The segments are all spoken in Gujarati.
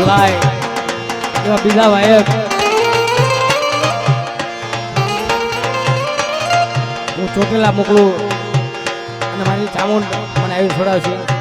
લાય એવા બીજા વાયક હું ચોટીલા મોકલું અને મારી ચામુંડ મને આવી છોડાવશે.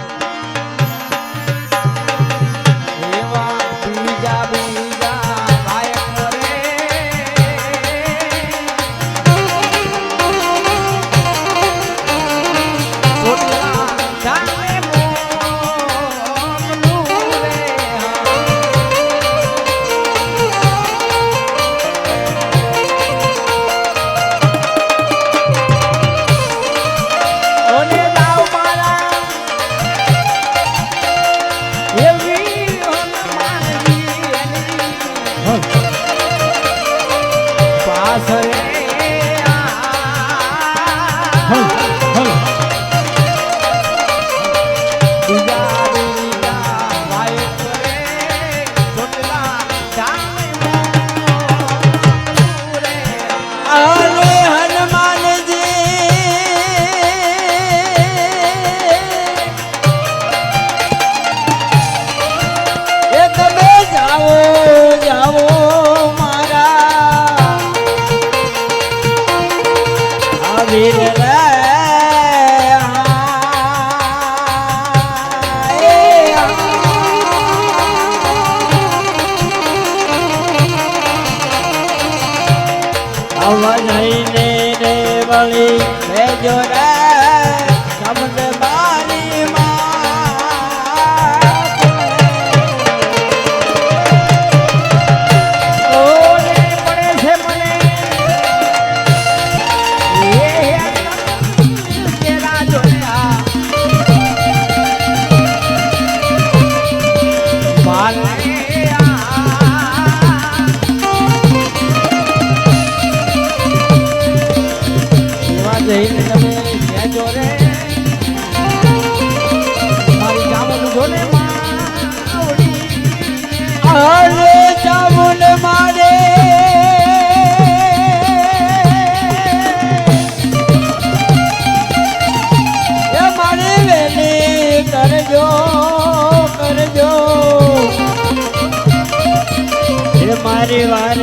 મારી વાર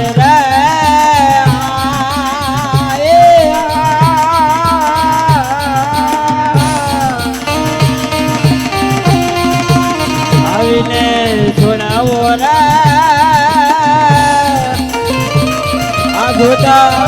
આવીને છોડાવો રે આ ઘોટા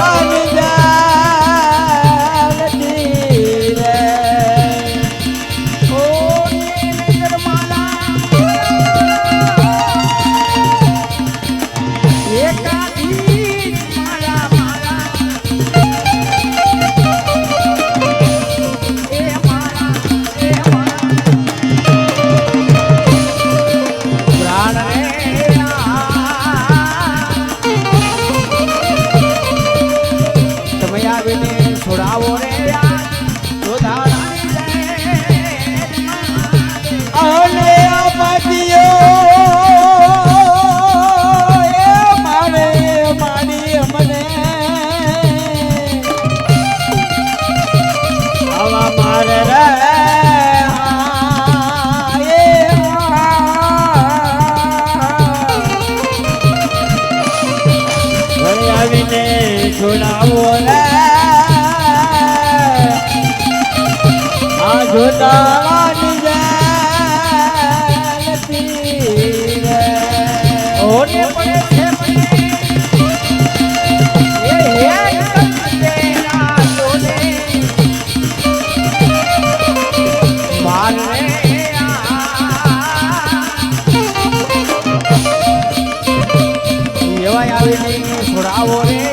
છોડાવો રે આ જોડાવાની જાતી રે ઓને પડે છે મને એ હે તેરા તોને મારે એવાય આવીને છોડાવો રે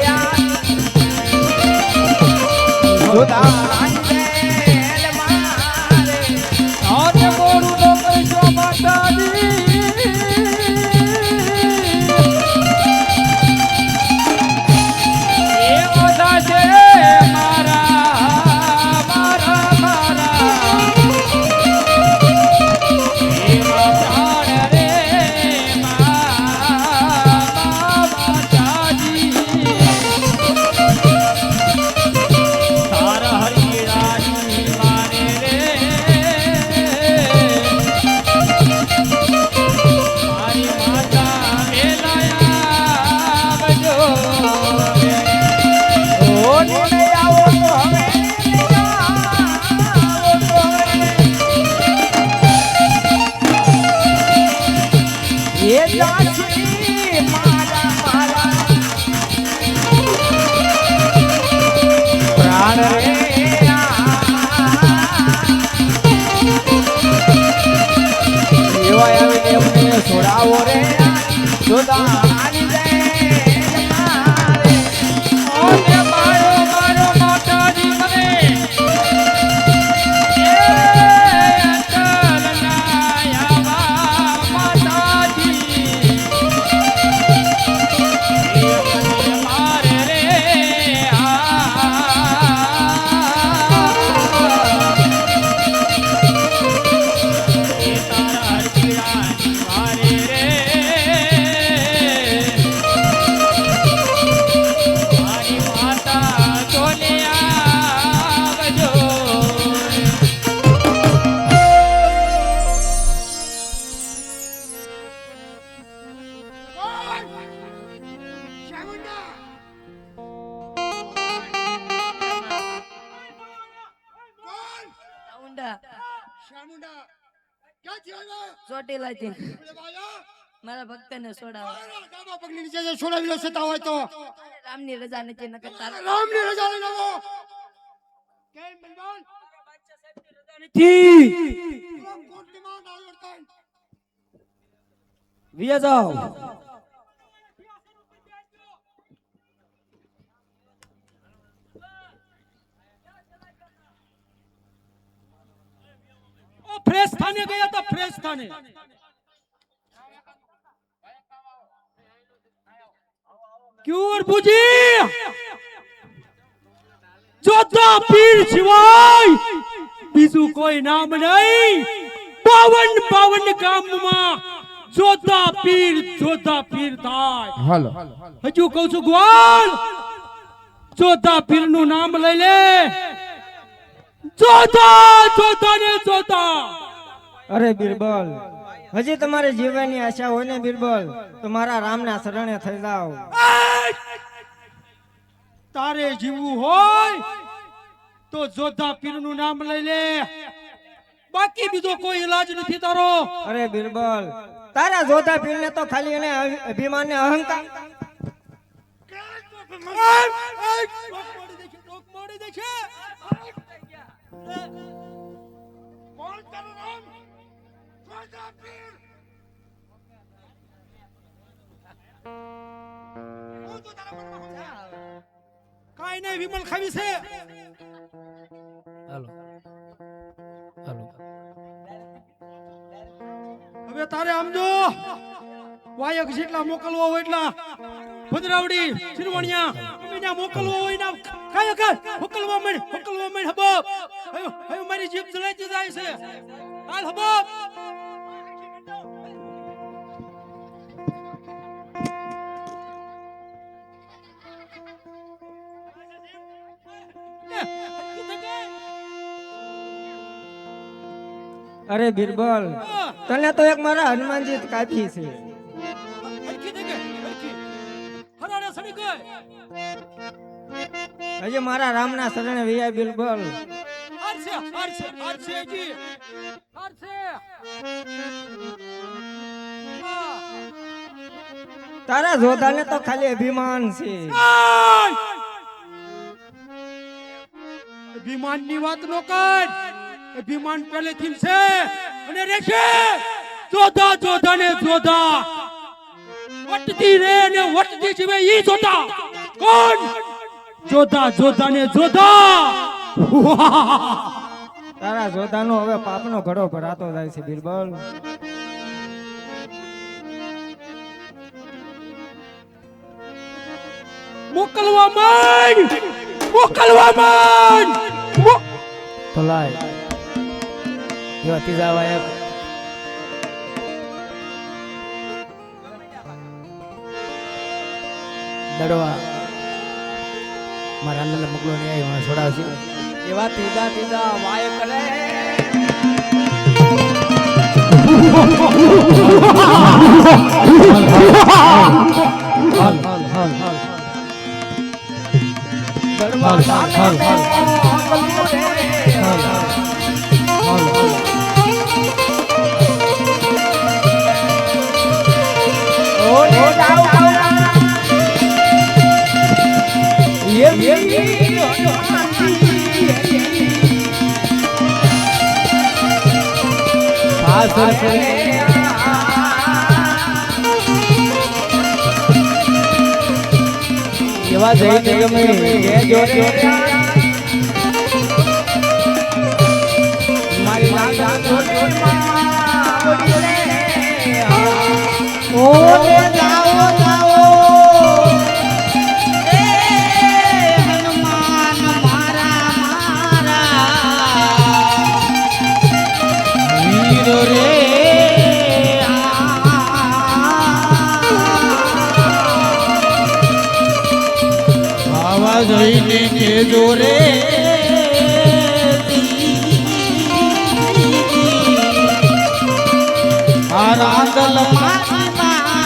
એમને છોડાવો રે જોતા હારી જાય મારે. ઓને મારો મારો માતાજી મને એ અટલ ના આવા માતાજી એ મને મારે રે એ તારા હરજીરાની મારે રે મારી માતા તોને આવજો ઊંડા ચોટીલા થી મારા ભક્તને છોડાવો. છોડાવી સતા હોય તો રામની રજા નથી નકર તારા રામની રજા લઈને આવો. કેમ બલવાન? કોર્ટમાં ના લડતા. વિયા જાઓ ફ્રેશ થાને ગયા તો ફ્રેશ થાને ક્યુર બુજી જોતા પીર સિવાય બીજું કોઈ નામ નહીં. 52 ગામમાં જોતા પીર થાય. હાલો હજુ કહું છું ગ્વાલ જોતા પીર નું નામ લઈ લે. જોતા અરે બિરબલ હજી તમારે જીવવાની આશા હોય ને બિરબલ તો મારા રામના શરણે થઈ જાઓ. તારે જીવવું હોય તો જોતા પીર નું નામ લઈ લે. બાકી બીજો કોઈ ઈલાજ નથી તારો. અરે બિરબલ તારા જોતા પીરને તો ખાલી એને અભિમાન ને અહંકાર કોણ તારું નામ? જોતા પીર. હું તો તારા મનમાં સમજાય. કાઈ નહીં વિમલ ખાવી છે. હવે તારે આમ જો વાયક જેટલા મોકલવા હોય એટલા ભદ્રાવડી સિરવણિયા અમીના મોકલવા હોય ના કાય કાય મોકલવા માંડ હબબ. હવે મારી જીભ જલાઈતી જાય છે. હાલ હબબ. અરે બિરબલ તને તો એક મારા હનુમાનજી કાફી છે. હજી મારા રામના શરણે વિયા બિરબલ. તારા જોધાને તો ખાલી અભિમાન છે. અભિમાન ની વાત નો કર. અભિમાન પહેલેથી છે અને રેખે જોધા ને જોધા વટતી રે ને વટતી જીવે ઈ જોધા કોણ? જોધા ને જોધા. તારા જોધાનો હવે પાપનો ઘડો ભરાતો જાય છે બિરબલ. મોકલવા માંડ. ભલાય એવા ત્રીજા વાયક દડવા મારા અલ્લાહ મોકલો ને આવી મને છોડાવશે. એવા ત્રીજા વાય કરે. પાછળ એવા જઈને ગમે કેજો રે મારી લાગા જોડીમાં આવડી રે ઓ રે જાઓ જાઓ એ હનુમાન મારા વીર રે આવા જઈને કેજો રે આ રાંદલ મારી માતની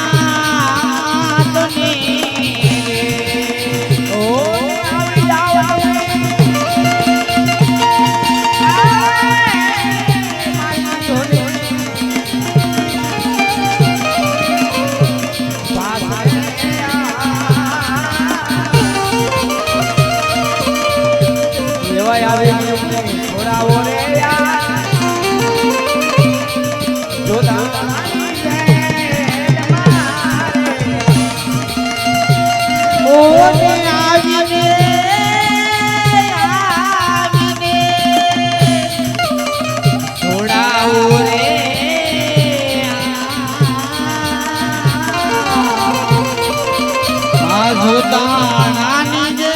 ઓ આવી આવી મારી જોડી લેવાય આવે થોડા ઓરે જોતા ઓને આવીને થોડા ઓરે આ જોતા નાની જે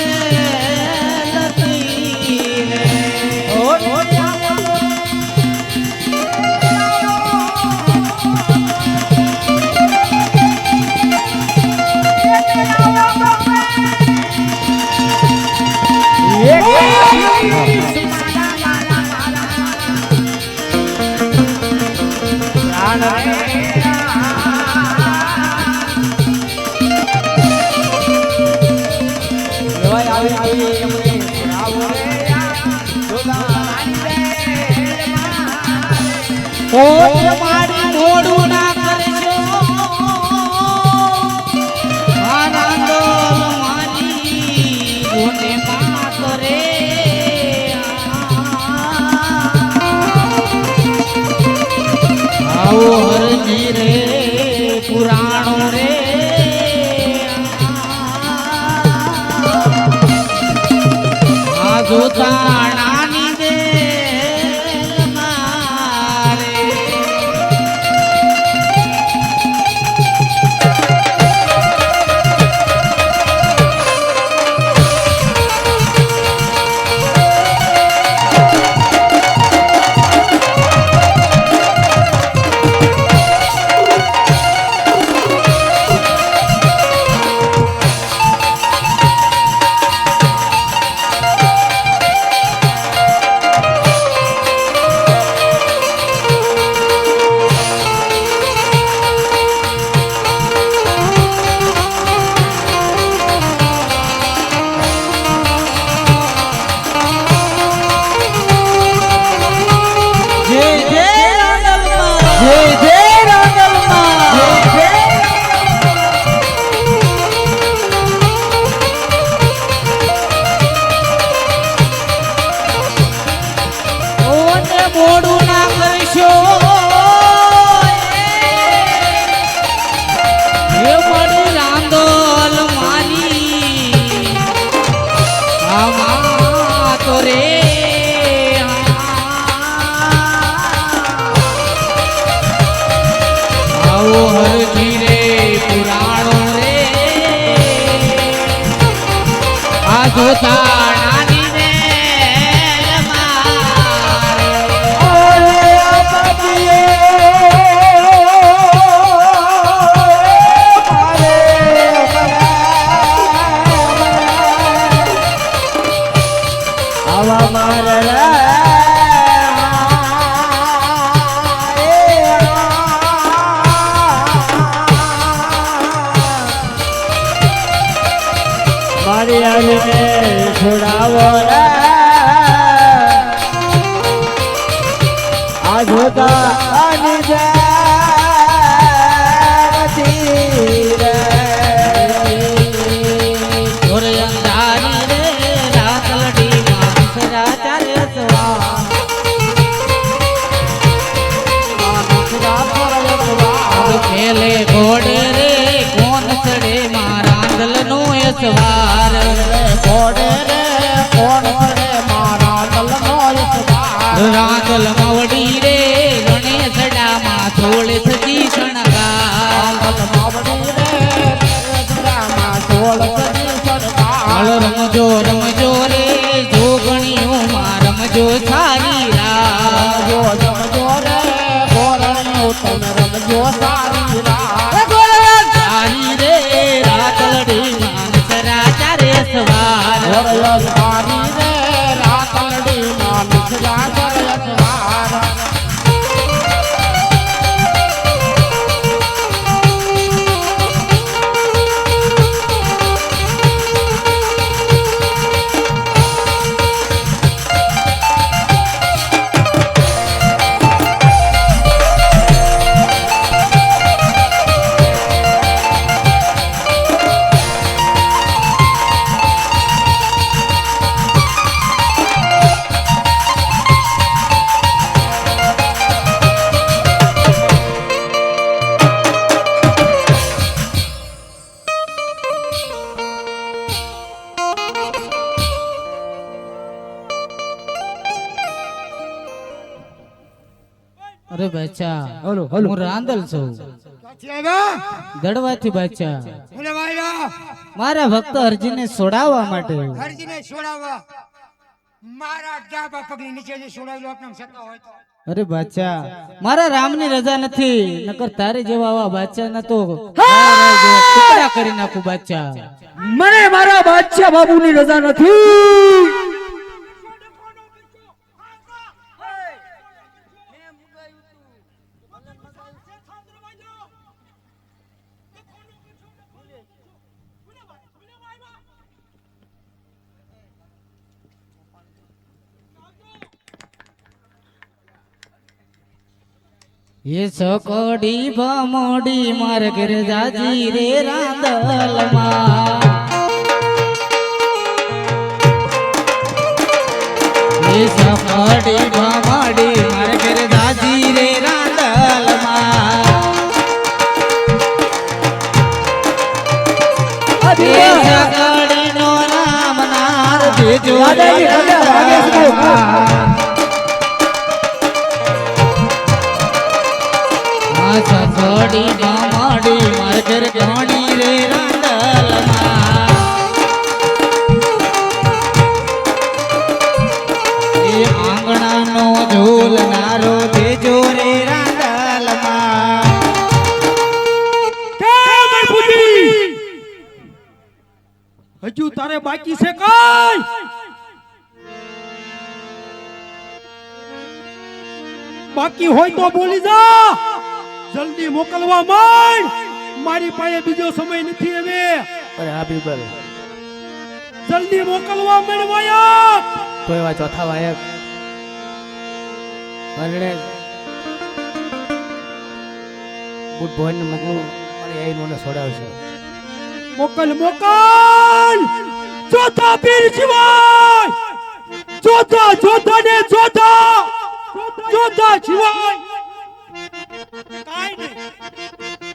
લતી રે ઓ ઓ મારી મોડું ના કરજો મારા દોલ મારી જોને માત રે આવો હરજી રે પુરાણો રે આ જોતા નાની દે જોતા નાની ને મારે ઓલે આપીએ મારે આવા મારે મારી આવીને છોડાવો રે આ જોતા આની જતી રે ઓર અંધારી રે રાત લડી માસરા ચાલે સવા માસરા પર ખેલે ઘોડે રે કોણ ચડે મારા આંગલ નું યસવાર કોડે રે કોણ કરે મારા દલનો યસવાર રાંદલ માવડી રે ગણેશડામાં થોડે સજી શણગાર માવડી રે ગણેશડામાં થોડે સજી શણગાર રમજો રમજો રે જોગણીઓમાં રમજો સારી રાત રમજો રે ગોરણીઓ તમે રમજો સારી રાત સારી રે રાતલડી માનસ રાજા રે સવાર સારી રે રાતલડી માનસ રાજા રે સવાર અરે બચ્ચા હલો હું રાંદલ છું ક્યાંથી આવ્યા દડવાથી બચ્ચા બોલે વાયરા મારા ભક્ત અર્જુનને છોડાવવા માટે હરજીને છોડાવવા મારા ડાબા પગની નીચે જે છોડાવેલો આપને સત્તા હોય તો અરે બાદશાહ મારા રામની રજા નથી નકર તારે જેવા આવા બાદશાહ ન તો ટુકડા કરી નાખું બાદશાહ મને મારા બાદશાહ બાબુની રજા નથી ये सकड़ी भमोड़ी मार गिर जाजी रे रांदल मां ये सकड़ी भमोड़ी मार गिर जाजी रे रांदल मां ये सकड़ी नो नाम नार देजो रे रांदल मां सकड़ी मामाड़ी मारकर घोड़ी रे रांदल मां ए आंगणा नो झूल नारो देजो रे रांदल मां હજુ તારે બાકી છે કઈ બાકી હોય તો બોલી જા જલ્દી મોકલવા માંડ મારી પાસે બીજો સમય નથી હવે અરે હા બીરબલ જલ્દી મોકલવા માંડ વાયા તો એવા ચોથા વાયક અને બુટ ભોન ને મગનું અને એ મને છોડાવશે મોકલ મોકલ ચોથા પીર જીવાય ચોથા ચોથા ને ચોથા ચોથા જીવાય કાઈ નહીં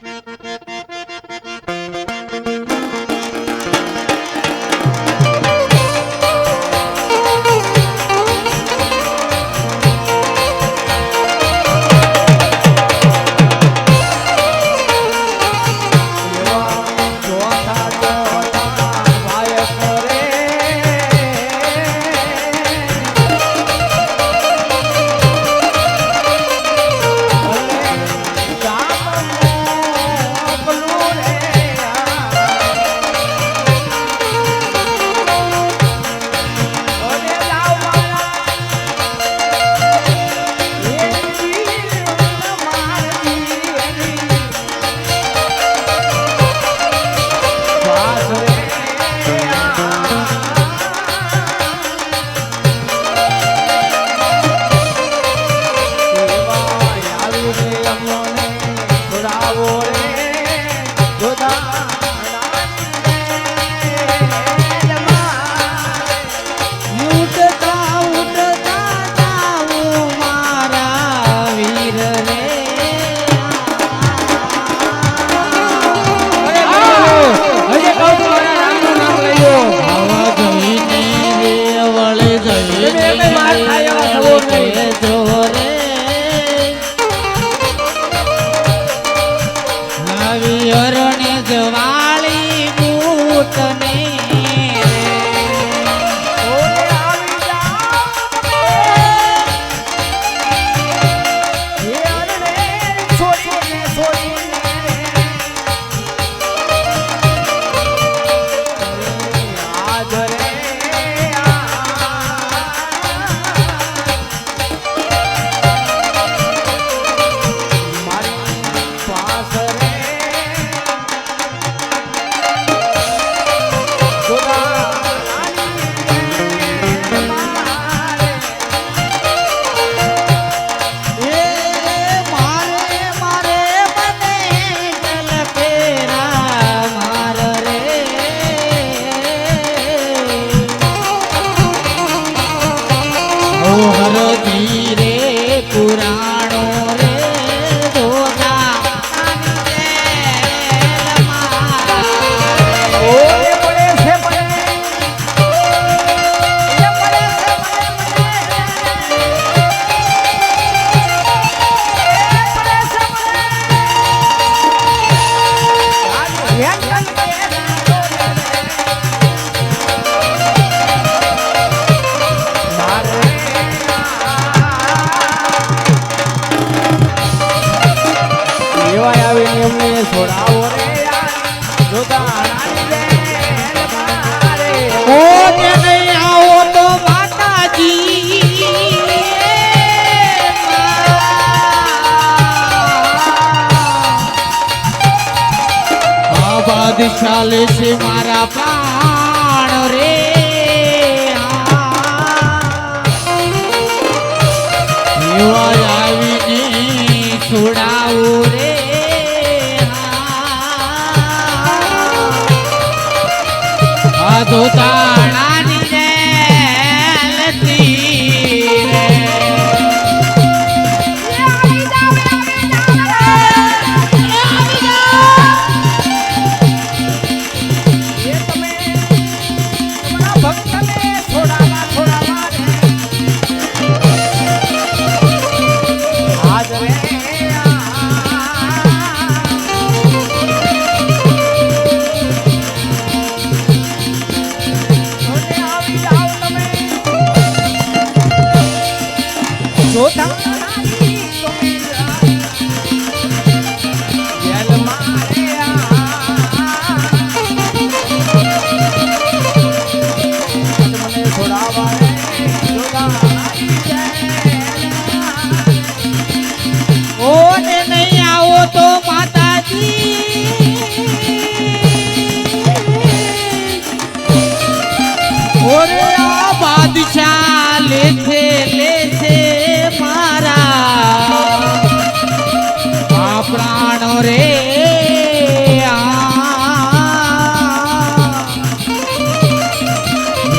એવા આવીને એમને છોડાવો રે યાર જોધાણાની જેલ મારે ઓ કે નહીં આવો તો માતાજી આ બાદશાહ લેશે મારા પ્રાણ રે એવા આવીને છોડાવો રે આ તો તાણાની જેલથી રે એ તમે તમારા ભક્તને છોડાવા છોડાવા રે આજ રે આવી જાઓ તમે જોધાણાની તમે જેલ મારે મને છોડાવા રે જોધાણાની જેલ ઓ ને નહીં આવો તો માતાજી ઓરે આ બાદશાહ લેથે લેથે મારા આ પ્રાણો રે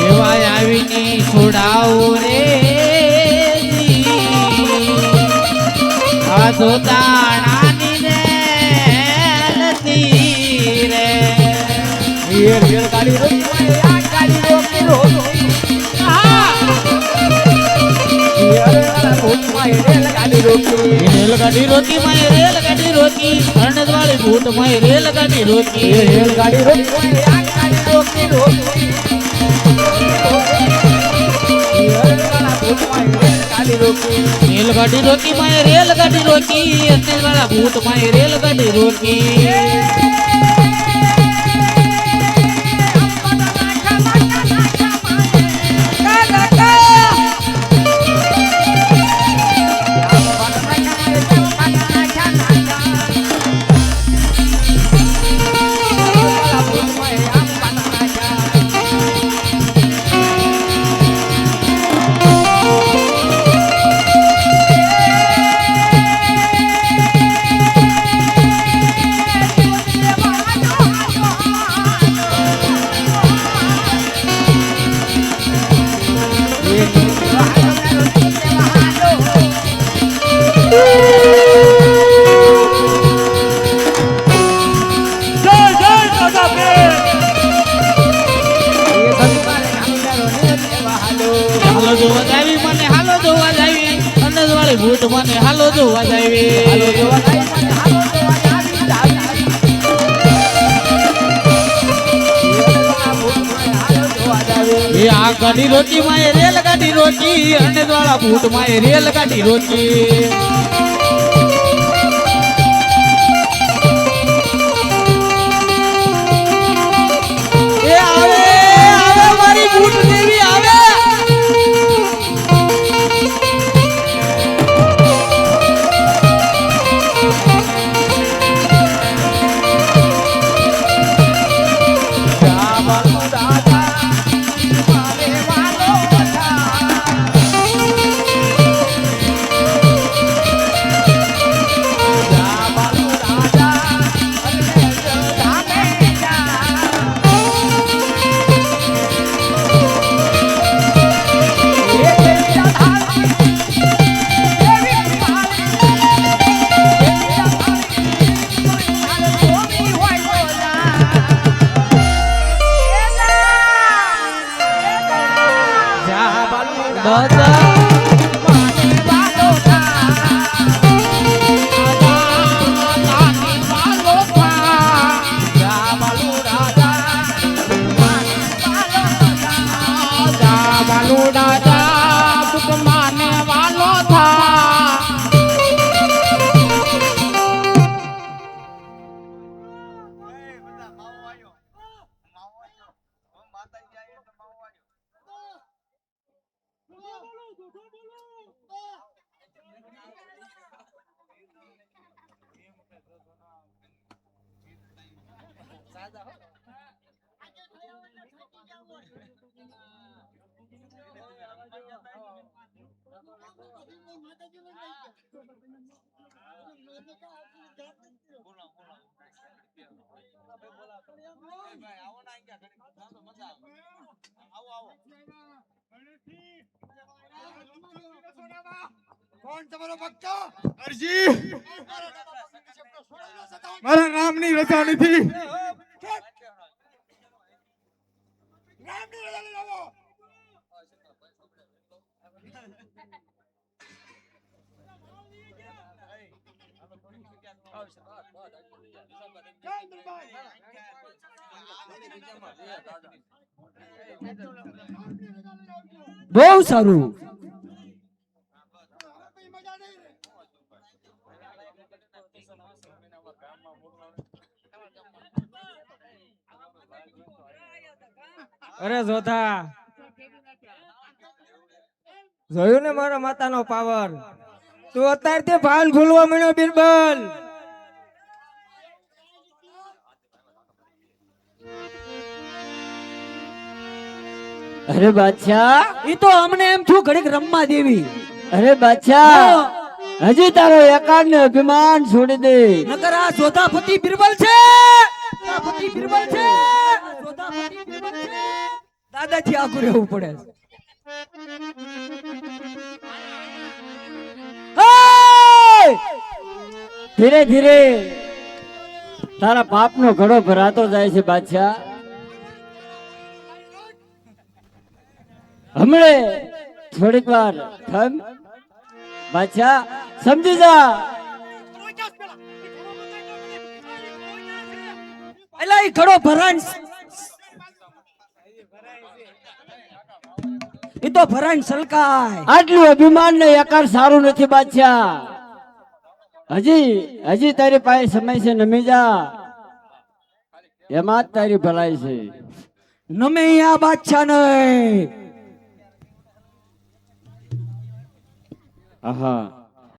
એવા આવીને છોડાવો રે આ તો તાણાની જેલથી રે યેર યેર ગાડી રોકી આ ગાડી રોકી રોકી યેર ભૂત માં રેલ ગાડી રોકી રેલગાડી રોકી માય રેલગાડી રોકી અણદ વાળી ભૂત માય રેલગાડી રોકી રેલ ગાડી રોકી આ ગાડી રોકી રોકી યેર ભૂત માં રેલ ગાડી રોકી રેલગાડી રોકી માય રેલગાડી રોકી અણદ વાળા ભૂત માય રેલગાડી રોકી હાલો જોવા જાવી મને હાલો જોવા જાવી અણદ વાળી ભૂત મને હાલો જોવા જાવી હાલો જોવા જાય મને હાલો જોવા જાવી જાવી હાલો જોવા જાવી એ આ ગાડી રોકી માય રેલગાડી રોકી અણદ વાળા ભૂત માય રેલગાડી રોકી એ આવે આવે મારી ભૂત દેવી આવે જાવાનું દાદા મારે વાલો હતા કોણ તમારો ભક્ત? અરજી મારા રામની રજા નથી. રામની રજા લઈ આવો. જય બિરબલ. બહુ સારું. મજા નહીં. અરે જોધા, જોયું ને મારા માતાનો પાવર. તું અત્યારથી ભાન ભૂલવા માંડ્યો બિરબલ. અરે બાદશાહ, ઈ તો અમને એમ થયું ઘડીક રમવા દેવી. અરે બાદશાહ, હજી તારો એકાદ ને અભિમાન છોડી દે. નકર આ જોધાપતિ બિરબલ છે. જોધાપતિ બિરબલ છે. જોધાપતિ બિરબલ છે. દાદાથી આગળ રહેવું પડે. ધીરે ધીરે તારા પાપનો ઘડો ભરાતો જાય છે બાદશાહ. હમણે થોડીક વાર થમ બાદશાહ, સમજી જા. એલા ઈ ઘડો ભરાણ ઈ તો ભરાણ સલકાય. આટલું અભિમાન ને એકાર સારું નથી બાદશાહ. હજી તારી પાસે સમય છે, નમી જા. એમાં જ તારી ભલાઈ છે. નમે આ બાદશાહ નહીં. આહા